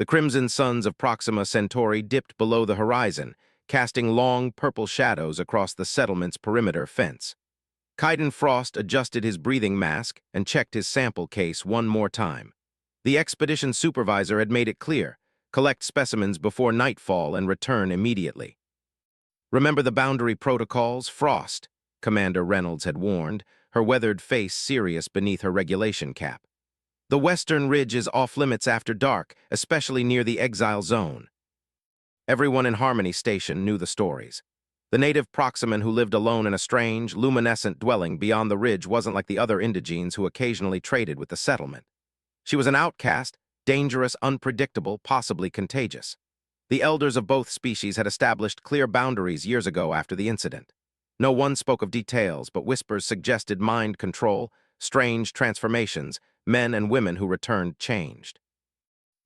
The crimson suns of Proxima Centauri dipped below the horizon, casting long purple shadows across the settlement's perimeter fence. Kiden Frost adjusted his breathing mask and checked his sample case one more time. The expedition supervisor had made it clear: collect specimens before nightfall and return immediately. "Remember the boundary protocols, Frost," Commander Reynolds had warned, her weathered face serious beneath her regulation cap. "The western ridge is off-limits after dark, especially near the exile zone." Everyone in Harmony Station knew the stories. The native Proximan who lived alone in a strange, luminescent dwelling beyond the ridge wasn't like the other indigenes who occasionally traded with the settlement. She was an outcast, dangerous, unpredictable, possibly contagious. The elders of both species had established clear boundaries years ago after the incident. No one spoke of details, but whispers suggested mind control, strange transformations, men and women who returned changed.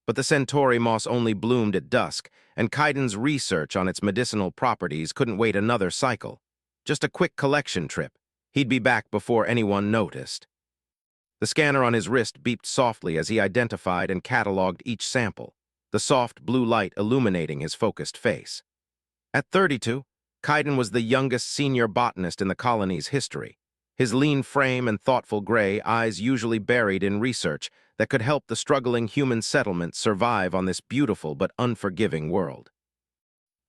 But the Centauri moss only bloomed at dusk, and Kaiden's research on its medicinal properties couldn't wait another cycle. Just a quick collection trip. He'd be back before anyone noticed. The scanner on his wrist beeped softly as he identified and cataloged each sample, the soft blue light illuminating his focused face. At 32, Kiden was the youngest senior botanist in the colony's history, his lean frame and thoughtful gray eyes usually buried in research that could help the struggling human settlement survive on this beautiful but unforgiving world.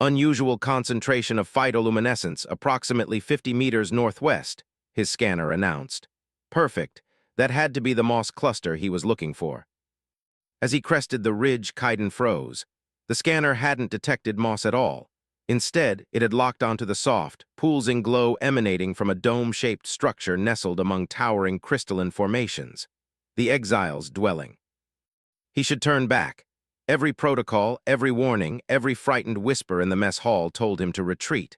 "Unusual concentration of phytoluminescence, approximately 50 meters northwest," his scanner announced. "Perfect. That had to be the moss cluster he was looking for." As he crested the ridge, Kiden froze. The scanner hadn't detected moss at all. Instead, it had locked onto the soft, pulsing glow emanating from a dome-shaped structure nestled among towering crystalline formations. The exile's dwelling. He should turn back. Every protocol, every warning, every frightened whisper in the mess hall told him to retreat.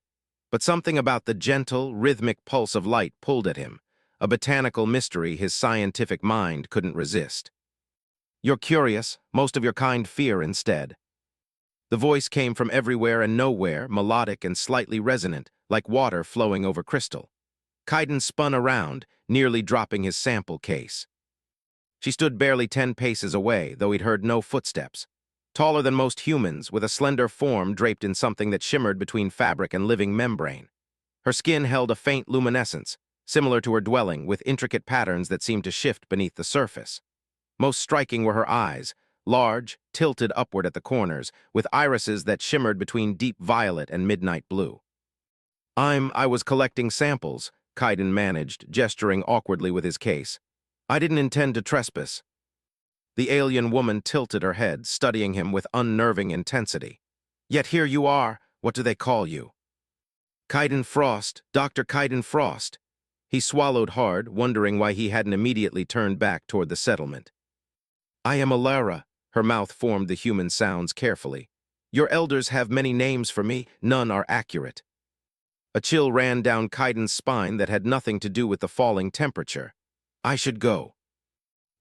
But something about the gentle, rhythmic pulse of light pulled at him, a botanical mystery his scientific mind couldn't resist. "You're curious, most of your kind fear instead." The voice came from everywhere and nowhere, melodic and slightly resonant, like water flowing over crystal. Kiden spun around, nearly dropping his sample case. She stood barely 10 paces away, though he'd heard no footsteps. Taller than most humans, with a slender form draped in something that shimmered between fabric and living membrane. Her skin held a faint luminescence, similar to her dwelling, with intricate patterns that seemed to shift beneath the surface. Most striking were her eyes, large, tilted upward at the corners, with irises that shimmered between deep violet and midnight blue. I was collecting samples," Kiden managed, gesturing awkwardly with his case. "I didn't intend to trespass." The alien woman tilted her head, studying him with unnerving intensity. "Yet here you are. What do they call you?" "Kiden Frost, Dr. Kiden Frost." He swallowed hard, wondering why he hadn't immediately turned back toward the settlement. "I am Alara." Her mouth formed the human sounds carefully. "Your elders have many names for me. None are accurate." A chill ran down Kiden's spine that had nothing to do with the falling temperature. "I should go."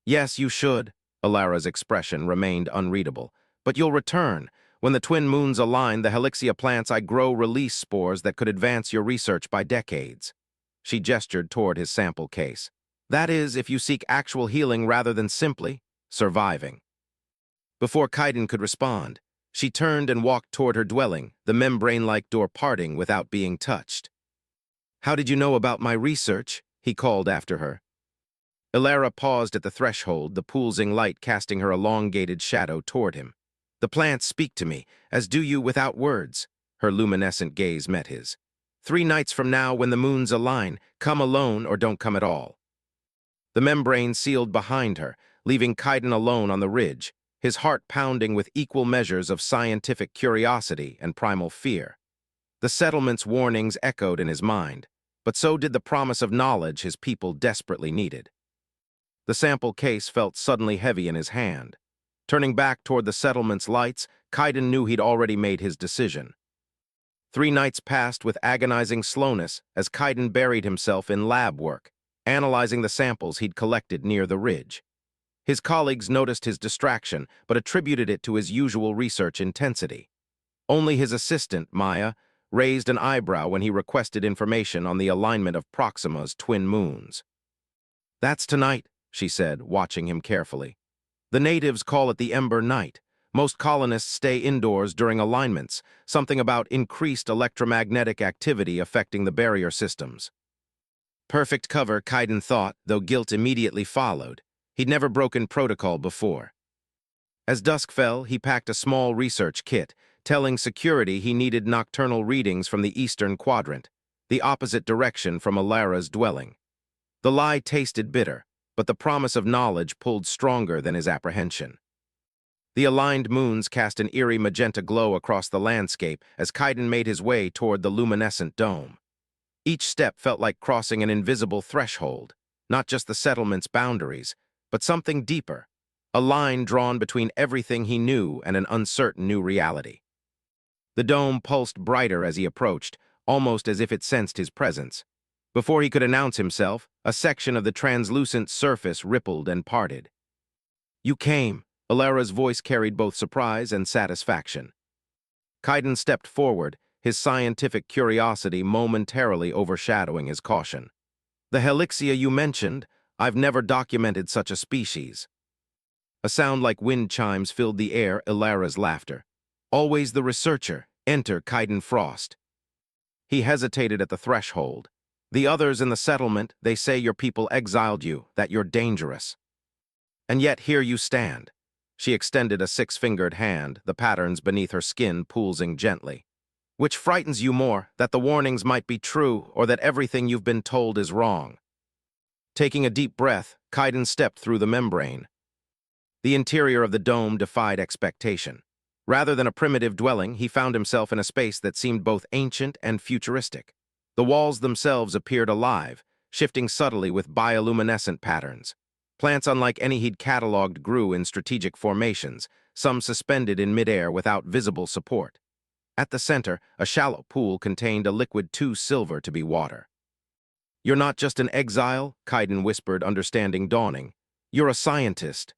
"Yes, you should." Alara's expression remained unreadable. "But you'll return. When the twin moons align, the Helixia plants I grow release spores that could advance your research by decades." She gestured toward his sample case. "That is, if you seek actual healing rather than simply surviving." Before Kiden could respond, she turned and walked toward her dwelling, the membrane-like door parting without being touched. "How did you know about my research?" he called after her. Alara paused at the threshold, the pulsing light casting her elongated shadow toward him. "The plants speak to me, as do you without words." Her luminescent gaze met his. "3 nights from now, when the moons align, come alone or don't come at all." The membrane sealed behind her, leaving Kiden alone on the ridge, his heart pounding with equal measures of scientific curiosity and primal fear. The settlement's warnings echoed in his mind, but so did the promise of knowledge his people desperately needed. The sample case felt suddenly heavy in his hand. Turning back toward the settlement's lights, Kiden knew he'd already made his decision. 3 nights passed with agonizing slowness as Kiden buried himself in lab work, analyzing the samples he'd collected near the ridge. His colleagues noticed his distraction, but attributed it to his usual research intensity. Only his assistant, Maya, raised an eyebrow when he requested information on the alignment of Proxima's twin moons. "That's tonight," she said, watching him carefully. "The natives call it the Ember Night. Most colonists stay indoors during alignments, something about increased electromagnetic activity affecting the barrier systems. Perfect cover, Kaiden thought, though guilt immediately followed. He'd never broken protocol before. As dusk fell, he packed a small research kit, telling security he needed nocturnal readings from the eastern quadrant, the opposite direction from Alara's dwelling. The lie tasted bitter, but the promise of knowledge pulled stronger than his apprehension. The aligned moons cast an eerie magenta glow across the landscape as Kaiden made his way toward the luminescent dome. Each step felt like crossing an invisible threshold, not just the settlement's boundaries, but something deeper, a line drawn between everything he knew and an uncertain new reality. The dome pulsed brighter as he approached, almost as if it sensed his presence. Before he could announce himself, a section of the translucent surface rippled and parted. "You came," Alara's voice carried both surprise and satisfaction. Kaiden stepped forward, his scientific curiosity momentarily overshadowing his caution. "The Helixia you mentioned, I've never documented such a species." A sound like wind chimes filled the air, Alara's laughter. "Always the researcher, enter Kaiden Frost." He hesitated at the threshold. "The others in the settlement, they say your people exiled you, that you're dangerous. And yet here you stand." She extended a six-fingered hand, the patterns beneath her skin pulsing gently. "Which frightens you more, that the warnings might be true, or that everything you've been told is wrong?" Taking a deep breath, Kaiden stepped through the membrane. The interior of the dome defied expectation. Rather than a primitive dwelling, he found himself in a space that seemed both ancient and futuristic. The walls themselves appeared alive, shifting subtly with bioluminescent patterns. Plants unlike any he'd cataloged grew in strategic formations, some suspended in midair without visible support. At the center, a shallow pool contained a liquid too silver to be water. "You're not just an exile," Kaiden whispered, understanding dawning. "You're a scientist."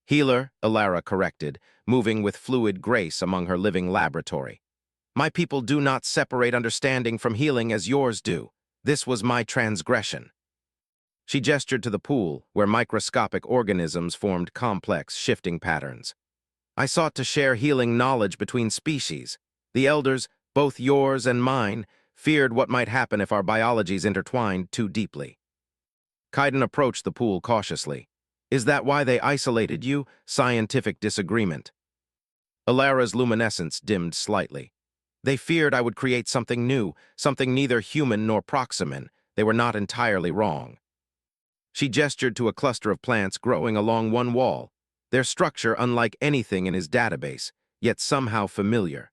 "Healer," Alara corrected, moving with fluid grace among her living laboratory. "My people do not separate understanding from healing as yours do. This was my transgression." She gestured to the pool, where microscopic organisms formed complex, shifting patterns. "I sought to share healing knowledge between species. The elders, both yours and mine, feared what might happen if our biologies intertwined too deeply." Kaiden approached the pool cautiously. "Is that why they isolated you? Scientific disagreement." Alara's luminescence dimmed slightly. "They feared I would create something new, something neither human nor proximan. They were not entirely wrong." She gestured to a cluster of plants growing along one wall, their structure unlike anything in his database, yet somehow familiar.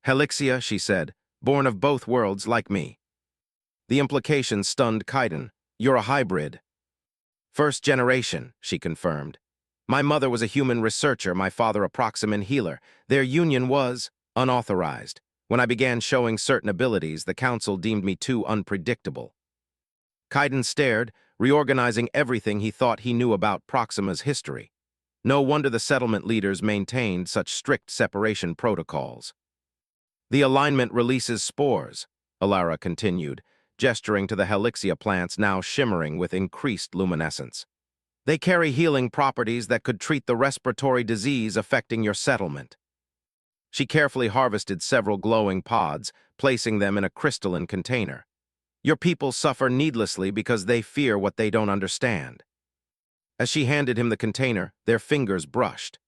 "Helixia," she said, "born of both worlds like me." The implication stunned Kaiden. "You're a hybrid." "First generation," she confirmed. "My mother was a human researcher, my father a proximan healer. Their union was unauthorized. When I began showing certain abilities, the council deemed me too unpredictable." Kaiden stared, reorganizing everything he thought he knew about Proxima's history. No wonder the settlement leaders maintained such strict separation protocols. "The alignment releases spores," Alara continued, gesturing to the Helixia plants now shimmering with increased luminescence. "They carry healing properties that could treat the respiratory disease affecting your settlement." She carefully harvested several glowing pods, placing them in a crystalline container. "Your people suffer needlessly because they fear what they don't understand." As she handed him the container, their fingers brushed.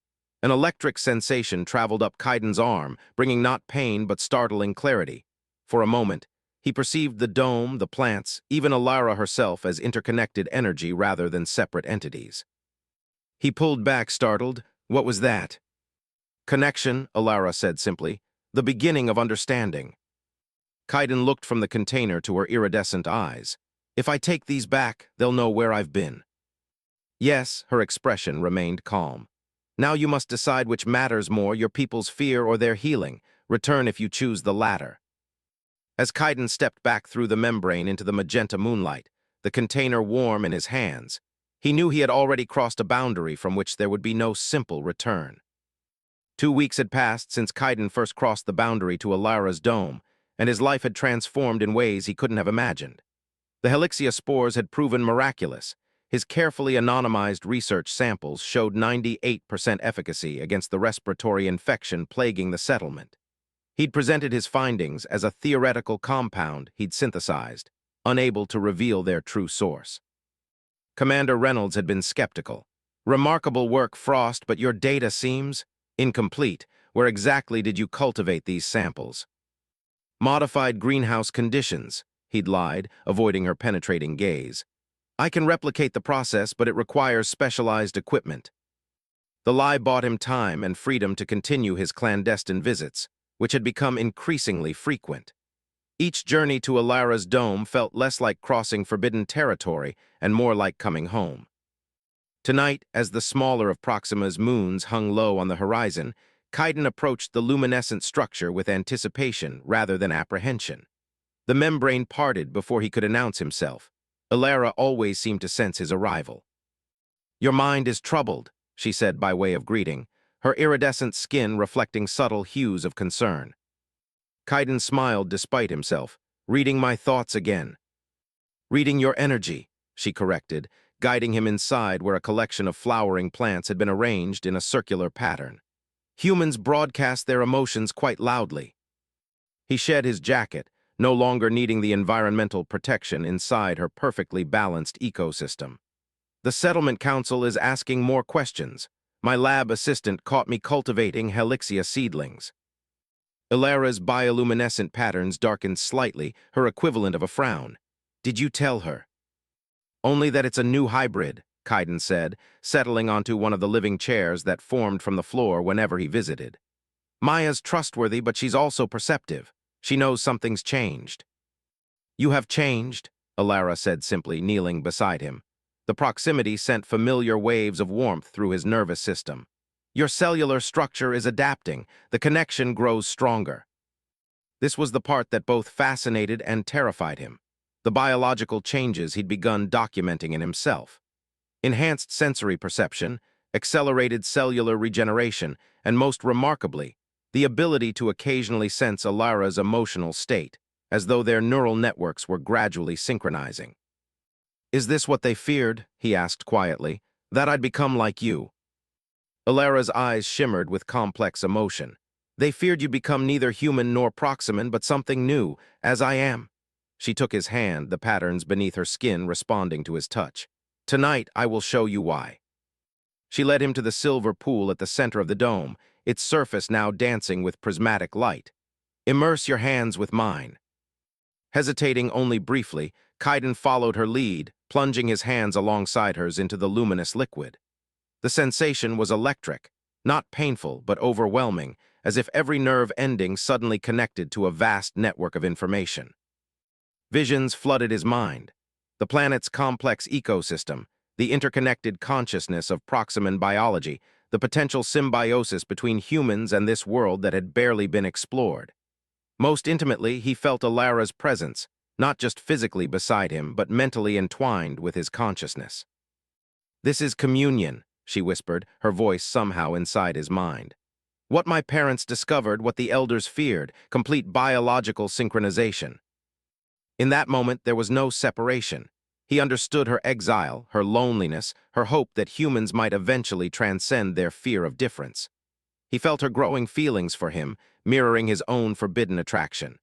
An electric sensation traveled up Kaiden's arm, bringing not pain but startling clarity. For a moment, he perceived the dome, the plants, even Alara herself as interconnected energy rather than separate entities. He pulled back, startled. "What was that?" "Connection," Alara said simply. "The beginning of understanding." Kaiden looked from the container to her iridescent eyes. "If I take these back, they'll know where I've been." "Yes," her expression remained calm. "Now you must decide which matters more, your people's fear or their healing. Return if you choose the latter." As Kaiden stepped back through the membrane into the magenta moonlight, the container warm in his hands, he knew he had already crossed a boundary from which there would be no simple return. 2 weeks had passed since Kaiden first crossed the boundary to Alara's dome, and his life had transformed in ways he couldn't have imagined. The Helixia spores had proven miraculous. His carefully anonymized research samples showed 98% efficacy against the respiratory infection plaguing the settlement. He'd presented his findings as a theoretical compound he'd synthesized, unable to reveal their true source. Commander Reynolds had been skeptical. "Remarkable work, Frost, but your data seems incomplete. Where exactly did you cultivate these samples?" "Modified greenhouse conditions," he'd lied, avoiding her penetrating gaze. "I can replicate the process, but it requires specialized equipment." The lie bought him time and freedom to continue his clandestine visits, which had become increasingly frequent. Each journey to Alara's dome felt less like crossing forbidden territory and more like coming home. Tonight, as the smaller of Proxima's moons hung low on the horizon, Kaidan approached the luminescent structure with anticipation rather than apprehension. The membrane parted before he could announce himself. Alara always seemed to sense his arrival. "Your mind is troubled," she said by way of greeting, her iridescent skin reflecting subtle hues of concern. Kaidan smiled despite himself. "Reading my thoughts again." "Reading your energy," she corrected, guiding him inside where a collection of flowering plants had been arranged in a circular pattern. "Humans broadcast their emotions quite loudly." He shed his jacket, no longer needing the environmental protection inside her perfectly balanced ecosystem. "The Settlement Council is asking more questions. My lab assistant caught me cultivating Helixia seedlings." Ilara's bioluminescent patterns darkened slightly, her equivalent of a frown. "Did you tell her?" "Only that it's a new hybrid," Kaidan said, settling onto one of the living chairs that formed from the floor whenever he visited. "Maya's trustworthy, but she's also perceptive. She knows something's changed." "You have changed," Ilara said simply, kneeling beside him. The proximity sent familiar waves of warmth through his nervous system. "Your cellular structure is adapting. The connection grows stronger." This was the part that both fascinated and terrified him. The biological changes he'd begun documenting in himself. Enhanced sensory perception, accelerated cellular regeneration, and most remarkably, the ability to occasionally sense Ilara's emotional state, as though their neural networks were gradually synchronizing. "Is this what they feared?" he asked quietly. "That I'd become like you?" Ilara's eyes shimmered with complex emotion. "They feared you'd become neither human nor Proximan, but something new, as I am." She took his hand, the patterns beneath her skin responding to his touch. "Tonight, I will show you why." She led him to the silver pool at the center of the dome, its surface now dancing with prismatic light. "Immerse your hands with mine." Hesitating only briefly, Kaidan followed her lead, plunging his hands alongside hers into the luminous liquid. The sensation was electric, not painful but overwhelming, as if every nerve ending suddenly connected to a vast network of information. Visions flooded his mind. The planet's complex ecosystem, the interconnected consciousness of Proximan biology, the potential symbiosis between humans and this world that had barely been explored. Most intimately, he felt Ilara's presence, not just physically beside him, but mentally entwined with his consciousness. "This is communion," she whispered, her voice somehow inside his mind. "What my parents discovered, what the elders feared, complete biological synchronization." In that moment, there was no separation. He understood her exile, her loneliness, her hope that humans might eventually transcend their fear of difference. He felt her growing feelings for him, mirroring his own forbidden attraction.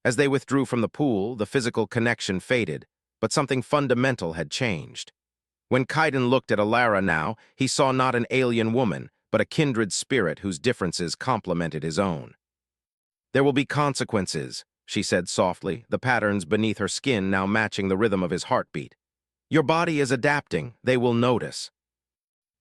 As they withdrew from the pool, the physical connection faded, but something fundamental had changed. When Kaidan looked at Ilara now, he saw not an alien woman, but a kindred spirit whose differences complemented his own. "There will be consequences," she said softly, the patterns beneath her skin now matching the rhythm of his heartbeat. "Your body is adapting. They will notice."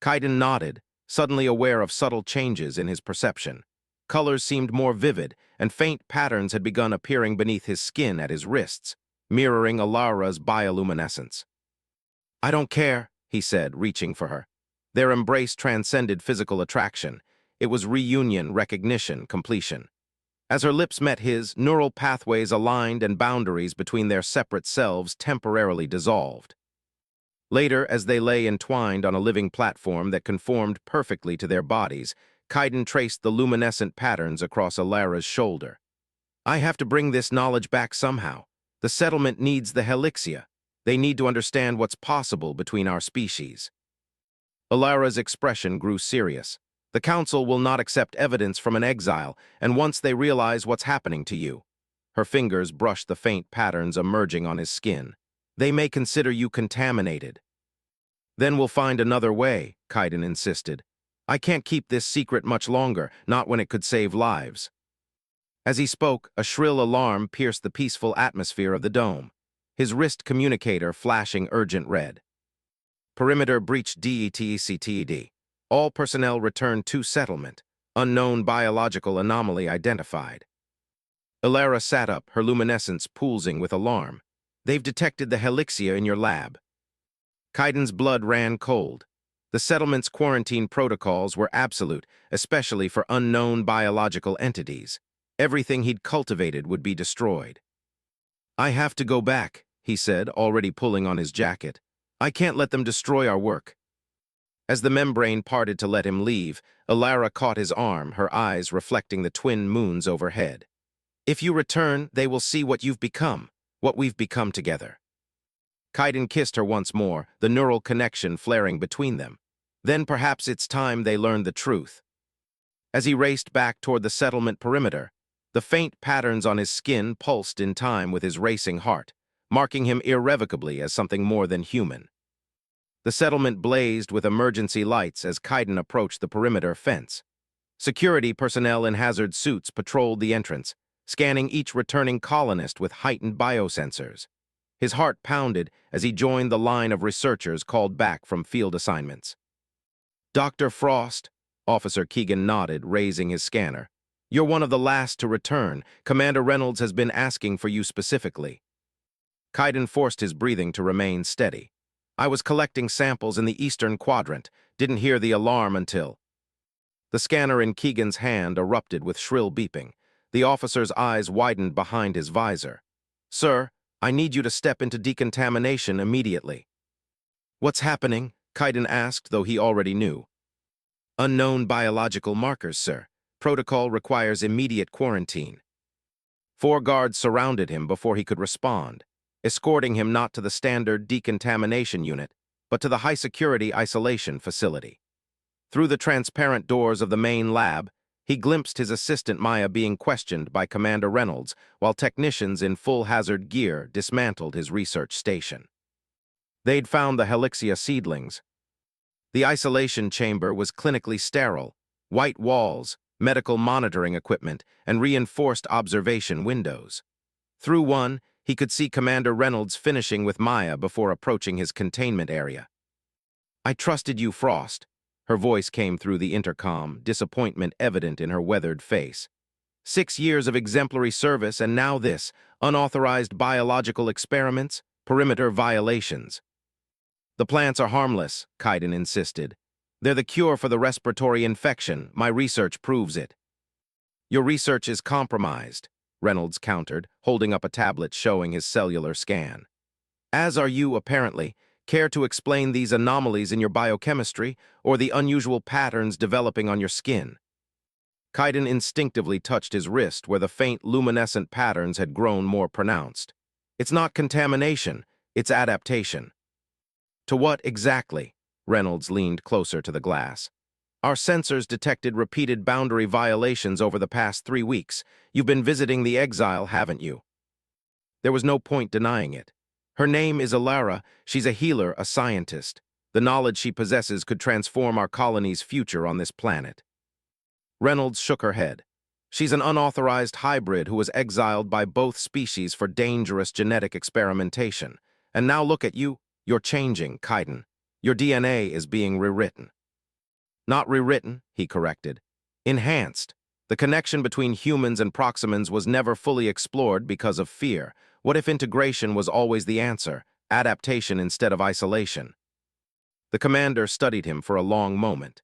Kaidan nodded, suddenly aware of subtle changes in his perception. Colors seemed more vivid, and faint patterns had begun appearing beneath his skin at his wrists, mirroring Ilara's bioluminescence. "I don't care," he said, reaching for her. Their embrace transcended physical attraction. It was reunion, recognition, completion. As her lips met his, neural pathways aligned and boundaries between their separate selves temporarily dissolved. Later, as they lay entwined on a living platform that conformed perfectly to their bodies, Kaidan traced the luminescent patterns across Ilara's shoulder. "I have to bring this knowledge back somehow. The settlement needs the Helixia. They need to understand what's possible between our species. Alara's expression grew serious. The Council will not accept evidence from an exile, and once they realize what's happening to you. Her fingers brushed the faint patterns emerging on his skin. They may consider you contaminated. Then we'll find another way, Kaiden insisted. I can't keep this secret much longer, not when it could save lives. As he spoke, a shrill alarm pierced the peaceful atmosphere of the dome, his wrist communicator flashing urgent red. Perimeter breached DETCTD. All personnel return to settlement. Unknown biological anomaly identified. Alara sat up, her luminescence pulsing with alarm. They've detected the helixia in your lab. Kaiden's blood ran cold. The settlement's quarantine protocols were absolute, especially for unknown biological entities. Everything he'd cultivated would be destroyed. I have to go back, he said, already pulling on his jacket. I can't let them destroy our work. As the membrane parted to let him leave, Alara caught his arm, her eyes reflecting the twin moons overhead. If you return, they will see what you've become, what we've become together. Kaiden kissed her once more, the neural connection flaring between them. Then perhaps it's time they learned the truth. As he raced back toward the settlement perimeter, the faint patterns on his skin pulsed in time with his racing heart, marking him irrevocably as something more than human. The settlement blazed with emergency lights as Kaiden approached the perimeter fence. Security personnel in hazard suits patrolled the entrance, scanning each returning colonist with heightened biosensors. His heart pounded as he joined the line of researchers called back from field assignments. Dr. Frost, Officer Keegan nodded, raising his scanner. You're one of the last to return. Commander Reynolds has been asking for you specifically. Kaiden forced his breathing to remain steady. I was collecting samples in the eastern quadrant, didn't hear the alarm until... The scanner in Keegan's hand erupted with shrill beeping. The officer's eyes widened behind his visor. Sir, I need you to step into decontamination immediately. What's happening? Kaiden asked, though he already knew. Unknown biological markers, sir. Protocol requires immediate quarantine. 4 guards surrounded him before he could respond, escorting him not to the standard decontamination unit, but to the high-security isolation facility. Through the transparent doors of the main lab, he glimpsed his assistant Maya being questioned by Commander Reynolds, while technicians in full-hazard gear dismantled his research station. They'd found the helixia seedlings. The isolation chamber was clinically sterile, white walls, medical monitoring equipment, and reinforced observation windows. Through one, he could see Commander Reynolds finishing with Maya before approaching his containment area. I trusted you, Frost. Her voice came through the intercom, disappointment evident in her weathered face. 6 years of exemplary service, and now this, unauthorized biological experiments, perimeter violations. The plants are harmless, Kaiden insisted. They're the cure for the respiratory infection. My research proves it. Your research is compromised, Reynolds countered, holding up a tablet showing his cellular scan. As are you, apparently. Care to explain these anomalies in your biochemistry or the unusual patterns developing on your skin? Kaiden instinctively touched his wrist where the faint luminescent patterns had grown more pronounced. It's not contamination, it's adaptation. To what exactly? Reynolds leaned closer to the glass. Our sensors detected repeated boundary violations over the past 3 weeks. You've been visiting the exile, haven't you? There was no point denying it. Her name is Alara. She's a healer, a scientist. The knowledge she possesses could transform our colony's future on this planet. Reynolds shook her head. She's an unauthorized hybrid who was exiled by both species for dangerous genetic experimentation. And now look at you. You're changing, Kaiden. Your DNA is being rewritten. Not rewritten, he corrected. Enhanced. The connection between humans and Proximans was never fully explored because of fear. What if integration was always the answer, adaptation instead of isolation? The commander studied him for a long moment.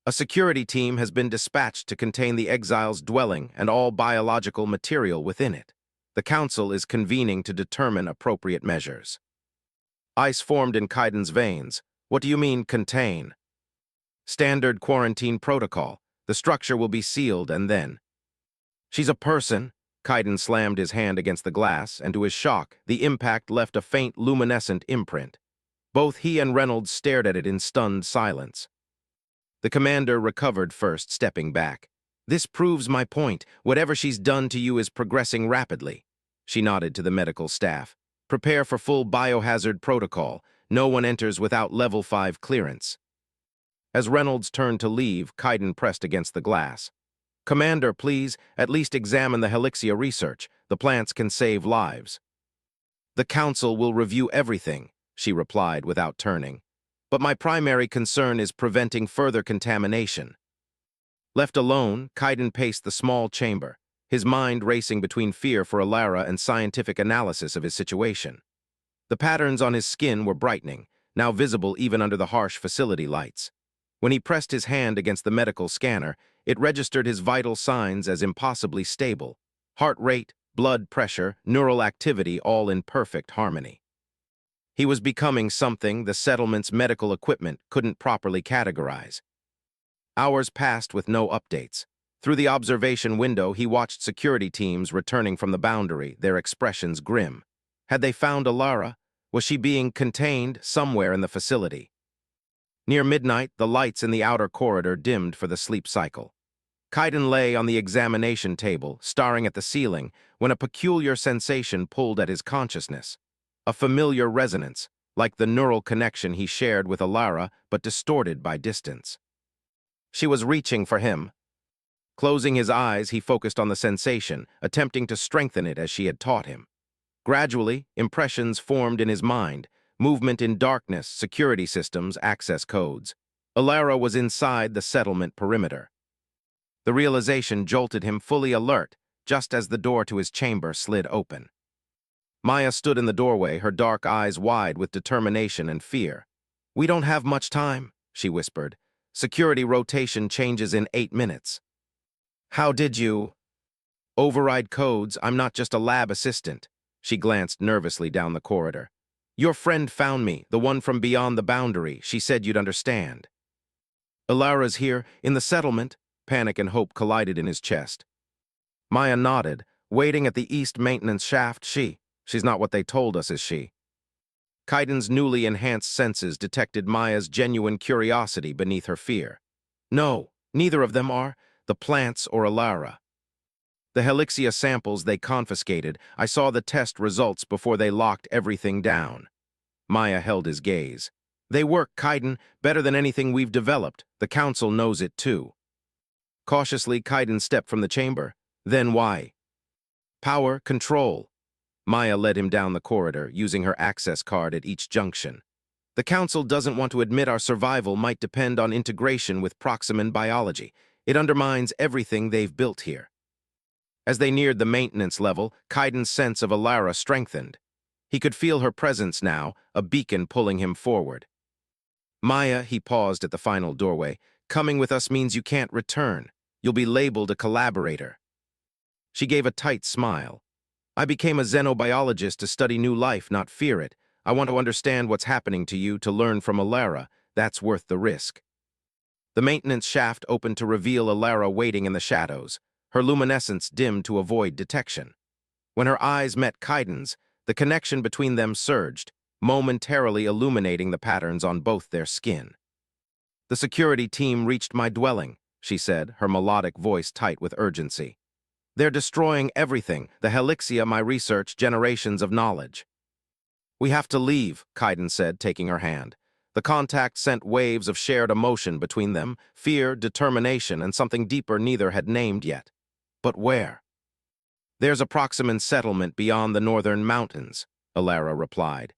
A security team has been dispatched to contain the exile's dwelling and all biological material within it. The council is convening to determine appropriate measures. Ice formed in Kaiden's veins. What do you mean, contain? Standard quarantine protocol. The structure will be sealed and then... She's a person, Kaiden slammed his hand against the glass, and to his shock, the impact left a faint luminescent imprint. Both he and Reynolds stared at it in stunned silence. The commander recovered first, stepping back. "This proves my point. Whatever she's done to you is progressing rapidly." She nodded to the medical staff. "Prepare for full biohazard protocol. No one enters without level 5 clearance." As Reynolds turned to leave, Kaiden pressed against the glass. "Commander, please, at least examine the Helixia research. The plants can save lives." "The Council will review everything," she replied without turning. "But my primary concern is preventing further contamination." Left alone, Kaiden paced the small chamber, his mind racing between fear for Alara and scientific analysis of his situation. The patterns on his skin were brightening, now visible even under the harsh facility lights. When he pressed his hand against the medical scanner, it registered his vital signs as impossibly stable. Heart rate, blood pressure, neural activity, all in perfect harmony. He was becoming something the settlement's medical equipment couldn't properly categorize. Hours passed with no updates. Through the observation window, he watched security teams returning from the boundary, their expressions grim. Had they found Alara? Was she being contained somewhere in the facility? Near midnight, the lights in the outer corridor dimmed for the sleep cycle. Kaiden lay on the examination table, staring at the ceiling, when a peculiar sensation pulled at his consciousness. A familiar resonance, like the neural connection he shared with Alara, but distorted by distance. She was reaching for him. Closing his eyes, he focused on the sensation, attempting to strengthen it as she had taught him. Gradually, impressions formed in his mind: movement in darkness, security systems, access codes. Alara was inside the settlement perimeter. The realization jolted him fully alert, just as the door to his chamber slid open. Maya stood in the doorway, her dark eyes wide with determination and fear. "We don't have much time," she whispered. "Security rotation changes in 8 minutes." "How did you—" "Override codes. I'm not just a lab assistant." She glanced nervously down the corridor. "Your friend found me, the one from beyond the boundary. She said you'd understand." "Alara's here, in the settlement." Panic and hope collided in his chest. Maya nodded, waiting at the east maintenance shaft. She's not what they told us, is she?" Kaiden's newly enhanced senses detected Maya's genuine curiosity beneath her fear. "No, neither of them are. The plants or Alara. The Helixia samples they confiscated, I saw the test results before they locked everything down." Maya held his gaze. "They work, Kaiden, better than anything we've developed. The Council knows it too." Cautiously, Kaiden stepped from the chamber. "Then why?" "Power, control." Maya led him down the corridor, using her access card at each junction. "The Council doesn't want to admit our survival might depend on integration with Proximan biology. It undermines everything they've built here." As they neared the maintenance level, Kaiden's sense of Alara strengthened. He could feel her presence now, a beacon pulling him forward. "Maya," he paused at the final doorway, "coming with us means you can't return. You'll be labeled a collaborator." She gave a tight smile. "I became a xenobiologist to study new life, not fear it. I want to understand what's happening to you, to learn from Alara. That's worth the risk." The maintenance shaft opened to reveal Alara waiting in the shadows, her luminescence dimmed to avoid detection. When her eyes met Kaiden's, the connection between them surged, momentarily illuminating the patterns on both their skin. "The security team reached my dwelling," she said, her melodic voice tight with urgency. "They're destroying everything, the Helixia, my research, generations of knowledge." "We have to leave," Kaiden said, taking her hand. The contact sent waves of shared emotion between them, fear, determination, and something deeper neither had named yet. But where? "There's a Proximan settlement beyond the northern mountains," Alara replied.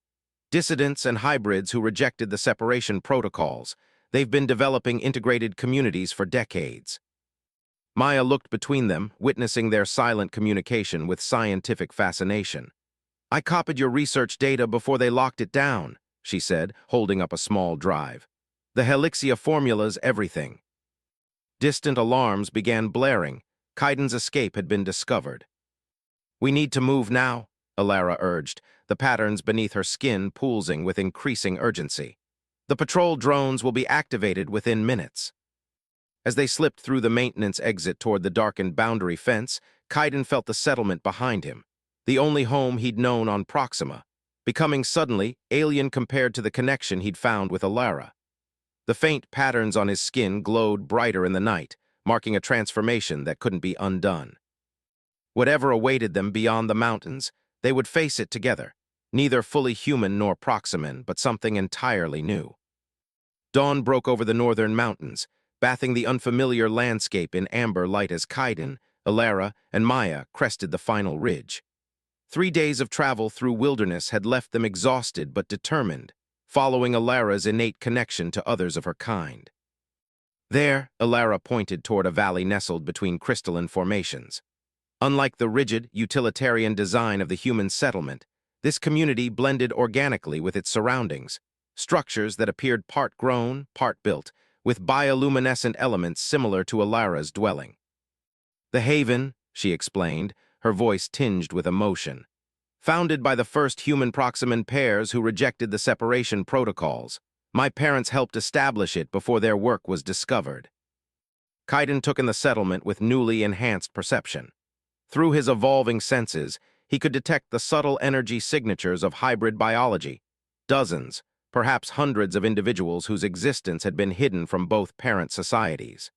"Dissidents and hybrids who rejected the separation protocols. They've been developing integrated communities for decades." Maya looked between them, witnessing their silent communication with scientific fascination. "I copied your research data before they locked it down," she said, holding up a small drive. "The Helixia formulas, everything." Distant alarms began blaring. Kaiden's escape had been discovered. "We need to move now," Alara urged, the patterns beneath her skin pulsing with increasing urgency. "The patrol drones will be activated within minutes." As they slipped through the maintenance exit toward the darkened boundary fence, Kaiden felt the settlement behind him, the only home he'd known on Proxima, becoming suddenly alien compared to the connection he'd found with Alara. The faint patterns on his skin glowed brighter in the night, marking a transformation that couldn't be undone. Whatever awaited them beyond the mountains, they would face it together, neither fully human nor Proximan, but something entirely new. Dawn broke over the northern mountains, bathing the unfamiliar landscape in amber light as Kaiden, Alara, and Maya crested the final ridge. 3 days of travel through wilderness had left them exhausted but determined, following Alara's innate connection to others of her kind. There, Alara pointed toward a valley nestled between crystalline formations. Unlike the rigid, utilitarian design of the human settlement, this community blended organically with its surroundings, structures that appeared part grown, part built, with bioluminescent elements similar to Alara's dwelling. The haven, she explained, her voice tinged with emotion. Founded by the first human Proximan pairs who rejected the separation protocols, my parents helped establish it before their work was discovered. Kaiden took in the settlement with newly enhanced perception. Through his evolving senses, he could detect the subtle energy signatures of hybrid biology, dozens, perhaps hundreds of individuals whose existence had been hidden from both parent societies.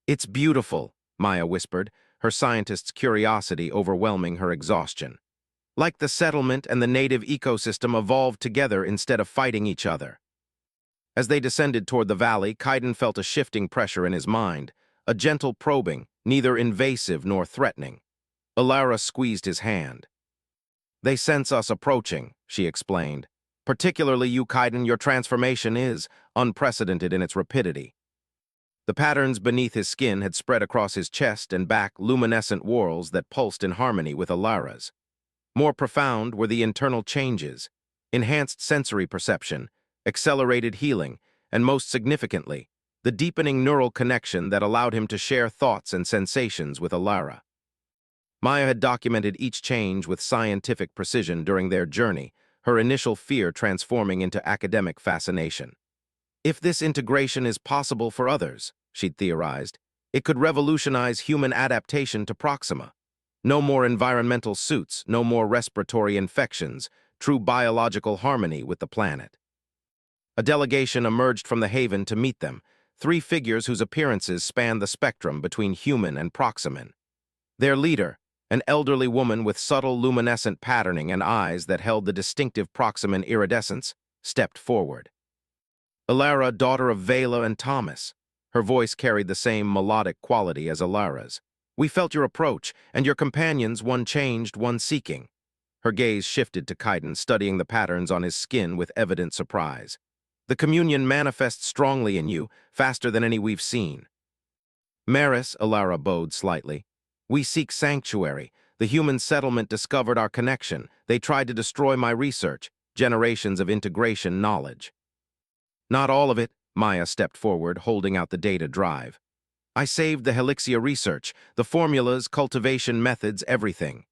"It's beautiful," Maya whispered, her scientist's curiosity overwhelming her exhaustion. Like the settlement and the native ecosystem evolved together instead of fighting each other. As they descended toward the valley, Kaiden felt a shifting pressure in his mind, a gentle probing, neither invasive nor threatening. Alara squeezed his hand. "They sense us approaching," she explained. "Particularly you, Kaiden, your transformation is unprecedented in its rapidity." The patterns beneath his skin had spread across his chest and back, luminescent whorls that pulsed in harmony with Alara's. More profound were the internal changes, enhanced sensory perception, accelerated healing, and most significantly, the deepening neural connection that allowed him to share thoughts and sensations with Alara. Maya had documented each change with scientific precision during their journey, her initial fear transforming into academic fascination. If this integration is possible for others, she'd theorized, it could revolutionize human adaptation to Proxima. No more environmental suits, no more respiratory infections, true biological harmony with the planet. A delegation emerged from the haven to meet them, 3 figures whose appearances spanned the spectrum between human and Proximan. Their leader, an elderly woman with subtle luminescent patterning and eyes that held the distinctive Proximan iridescence, stepped forward. Alara, daughter of Vela and Thomas. Her voice carried the same melodic quality as Alara's. "We felt your approach, and your companions, one changed, one seeking." Her gaze shifted to Kaiden, studying the patterns on his skin with evident surprise. "The communion manifests strongly in you, faster than any we've seen." "Maris," Alara bowed slightly. "We seek sanctuary. The human settlement discovered our connection. They tried to destroy my research, generations of integration knowledge." "Not all of it," Maya stepped forward, holding out the data drive. "I saved the Helixia research, the formulas, cultivation methods, everything."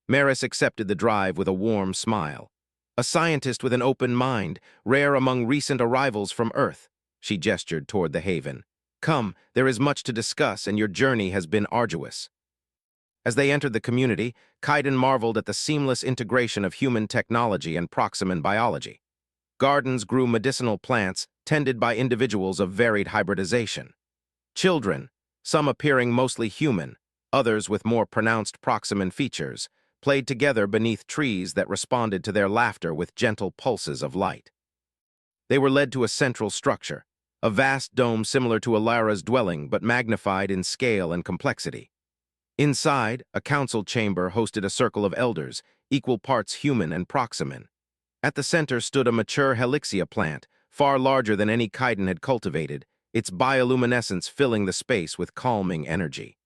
Maris accepted the drive with a warm smile. "A scientist with an open mind, rare among recent arrivals from Earth." She gestured toward the haven. "Come, there is much to discuss, and your journey has been arduous." As they entered the community, Kaiden marveled at the seamless integration of human technology and Proximan biology. Gardens grew medicinal plants, tended by individuals of varied hybridization. Children, some appearing mostly human, others with more pronounced Proximan features, played together beneath trees that responded to their laughter with gentle pulses of light. They were led to a central structure, a vast dome similar to Alara's dwelling but magnified in scale and complexity. Inside, a council chamber hosted a circle of elders, equal parts human and Proximan. At the center stood a mature Helixia plant, far larger than any Kaiden had cultivated, its bioluminescence filling the space with calming energy.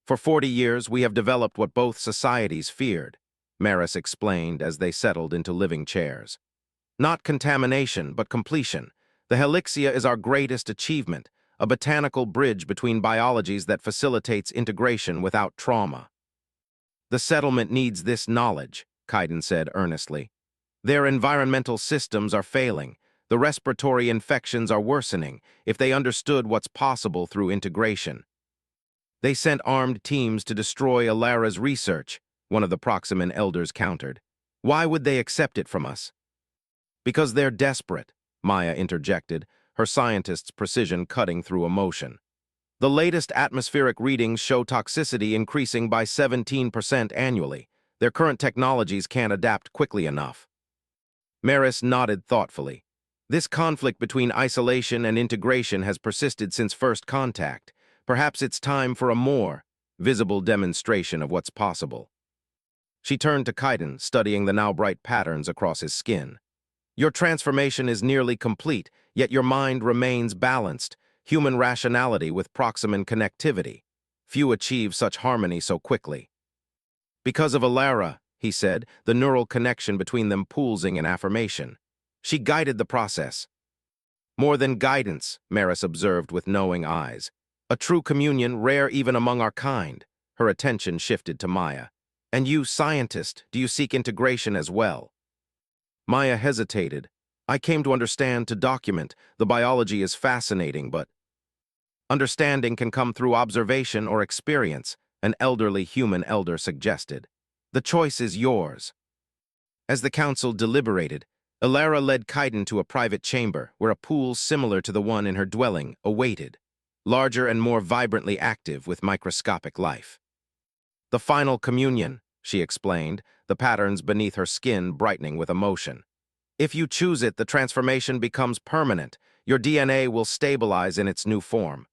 "For 40 years, we have developed what both societies feared," Maris explained as they settled into living chairs. "Not contamination, but completion. The Helixia is our greatest achievement, a botanical bridge between biologies that facilitates integration without trauma." "The settlement needs this knowledge," Kaiden said earnestly. "Their environmental systems are failing. The respiratory infections are worsening. If they understood what's possible through integration." They sent armed teams to destroy Alara's research, one of the Proximan elders countered. Why would they accept it from us? Because they're desperate, Maya interjected, her scientist's precision cutting through emotion. The latest atmospheric readings show toxicity increasing by 17% annually. Their current technologies can't adapt quickly enough. Maris nodded thoughtfully. This conflict between isolation and integration has persisted since first contact. Perhaps it's time for a more visible demonstration of what's possible. She turned to Kaiden, studying the now bright patterns across his skin. Your transformation is nearly complete, yet your mind remains balanced, human rationality with Proximan connectivity. Few achieve such harmony so quickly. Because of Alara, he said, the neural connection between them pulsing in affirmation. She guided the process. More than guidance, Maris observed with knowing eyes. A true communion rare even among our kind. Her attention shifted to Maya. And you, scientist, do you seek integration as well? Maya hesitated. I came to understand, to document. The biology is fascinating, but understanding can come through observation or experience, an elderly human elder suggested. The choice is yours. As the council deliberated, Alara led Kaiden to a private chamber where a pool similar to the one in her dwelling awaited, larger and more vibrantly active with microscopic life. The final communion, she explained, the patterns beneath her skin brightening with emotion. If you choose it, the transformation becomes permanent. Your DNA will stabilize in its new form.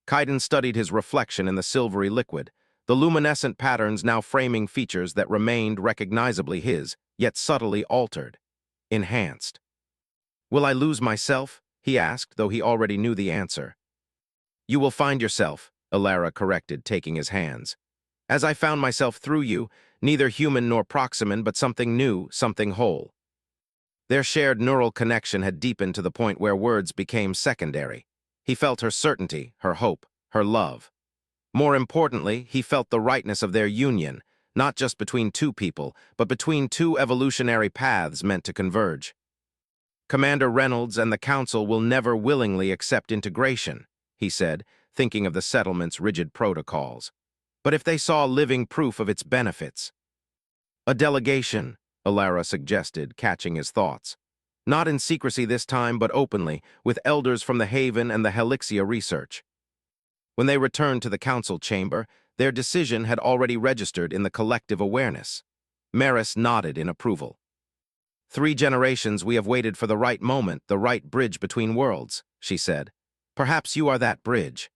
Kaiden studied his reflection in the silvery liquid, the luminescent patterns now framing features that remained recognizably his, yet subtly altered, enhanced. Will I lose myself? He asked, though he already knew the answer. You will find yourself, Alara corrected, taking his hands. As I found myself through you, neither human nor Proximan, but something new, something whole. Their shared neural connection had deepened to the point where words became secondary. He felt her certainty, her hope, her love. More importantly, he felt the rightness of their union, not just between two people, but between two evolutionary paths meant to converge. Commander Reynolds and the Council will never willingly accept integration, he said, thinking of the settlement's rigid protocols. But if they saw living proof of its benefits. A delegation, Alara suggested, catching his thoughts. Not in secrecy this time, but openly, with elders from the Haven and the Helixia research. When they returned to the council chamber, their decision had already registered in the collective awareness. Maris nodded in approval. 3 generations we have waited for the right moment, the right bridge between worlds, she said. Perhaps you are that bridge.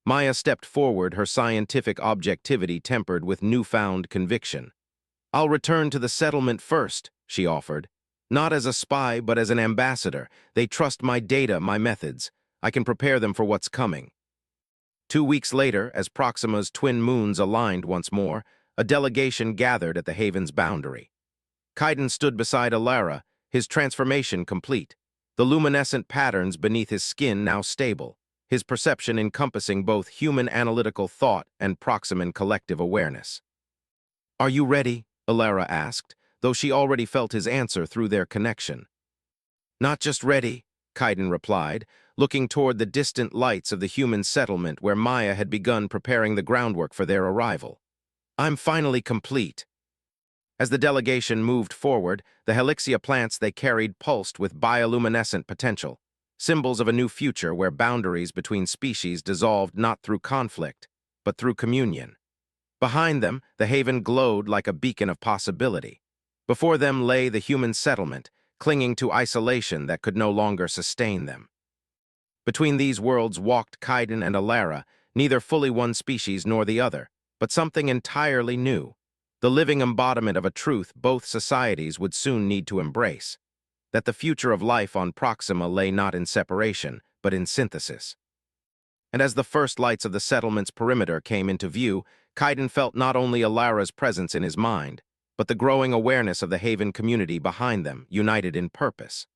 Maya stepped forward, her scientific objectivity tempered with newfound conviction. I'll return to the settlement first, she offered. Not as a spy, but as an ambassador. They trust my data, my methods. I can prepare them for what's coming. 2 weeks later, as Proxima's twin moons aligned once more, a delegation gathered at the Haven's boundary. Kaiden stood beside Alara, his transformation complete, the luminescent patterns beneath his skin now stable, his perception encompassing both human analytical thought and Proximan collective awareness. Are you ready? Alara asked, though she already felt his answer through their connection. Not just ready, Kaiden replied, looking toward the distant lights of the human settlement where Maya had begun preparing the groundwork for their arrival. I'm finally complete. As the delegation moved forward, the Helixia plants they carried pulsed with bioluminescent potential, symbols of a new future where boundaries between species dissolved not through conflict, but through communion. Behind them, the Haven glowed like a beacon of possibility. Before them lay the human settlement, clinging to isolation that could no longer sustain them. Between these worlds walked Kaiden and Alara, neither fully one species nor the other, but something entirely new, the living embodiment of a truth both societies would soon need to embrace, that the future of life on Proxima lay not in separation, but in synthesis. And as the first lights of the settlement's perimeter came into view, Kaiden felt not only Alara's presence in his mind, but the growing awareness of the Haven community behind them, united in purpose.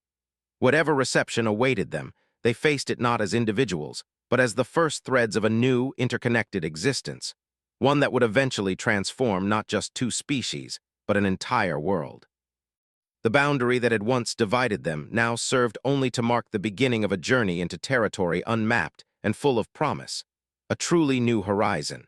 Whatever reception awaited them, they faced it not as individuals, but as the first threads of a new, interconnected existence, one that would eventually transform not just 2 species, but an entire world. The boundary that had once divided them now served only to mark the beginning of a journey into territory unmapped and full of promise. a truly new horizon.